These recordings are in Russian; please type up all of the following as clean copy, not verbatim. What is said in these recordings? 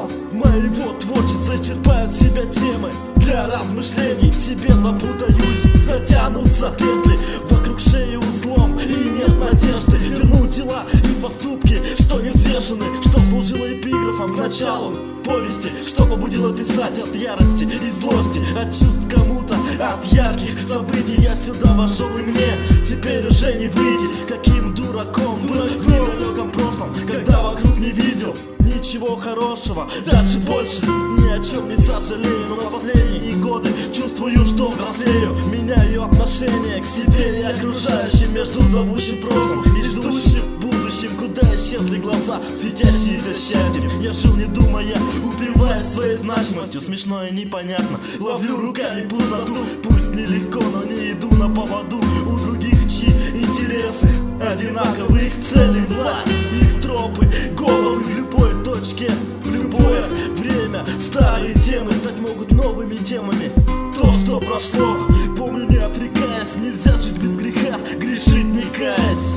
начала моего творчества черпают в себя темы для размышлений. В себе запутаюсь, затянутся петли вокруг шеи узлом, и нет надежды вернуть дела и поступки, что не взвешены, что служило эпиграфом к началу повести, что побудило писать от ярости и злости, от чувств кому-то, от ярких событий. Я сюда вошел, и мне теперь уже не выйти. Каким дураком был в недалеком прошлом, когда вокруг не видел ничего хорошего, даже больше ни о чем не сожалею. Но в последние годы чувствую, что взрослею, меняю отношение к себе и окружающим, между зовущим прошлым и ждущим будущим, куда исчезли глаза, светящиеся счастьем. Я жил не думая, убивая своей значимостью. Смешно и непонятно, ловлю руками пустоту. Пусть нелегко, но не иду на поводу у других, чьи интересы одинаковы, их цели, власть, их тропы, головы в любой точке, в любое время. Старые темы стать могут новыми темами. То, что прошло, помню, не отрекаясь. Нельзя жить без греха, грешить не каясь.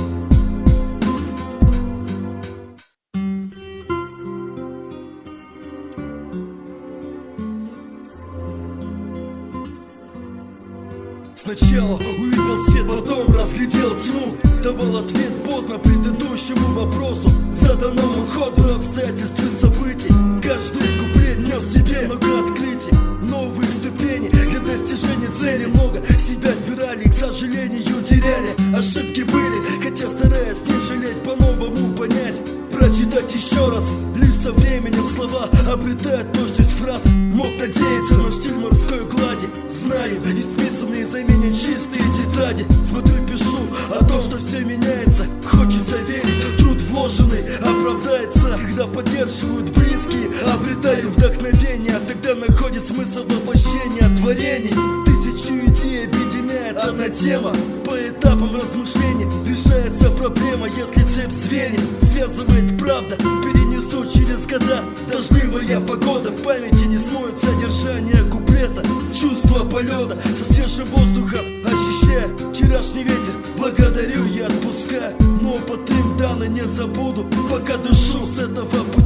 Сначала увидел свет, потом разглядел тьму. Давал ответ поздно предыдущему вопросу, заданному ходу обстоятельств и событий. Каждый куплет нес в себе много открытий, новые ступени для достижения цели. Много себя отбирали и, к сожалению, теряли. Ошибки были, хотя стараясь не жалеть, по-новому понять, прочитать еще раз. Лишь со временем слова обретают точность фраз. Мог надеяться на штиль морской глади. Знаю, исписанные заменят чистые тетради. Смотрю, пишу, а то, что все меняется, хочется верить. Труд вложенный оправдается, когда поддерживают близкие. Обретаю вдохновение, тогда находит смысл воплощения творений. Тысячу идей объединяет одна тема. По этапам размышлений решается проблема, если цепь звеньев связывает правда. Перенесу через года дождливая погода, в памяти не смоет содержание куплета. Чувство полета со свежим воздухом ощущаю вчерашний ветер. Благодарю, я отпускаю, но опыт им данный не забуду, пока дышу с этого пути.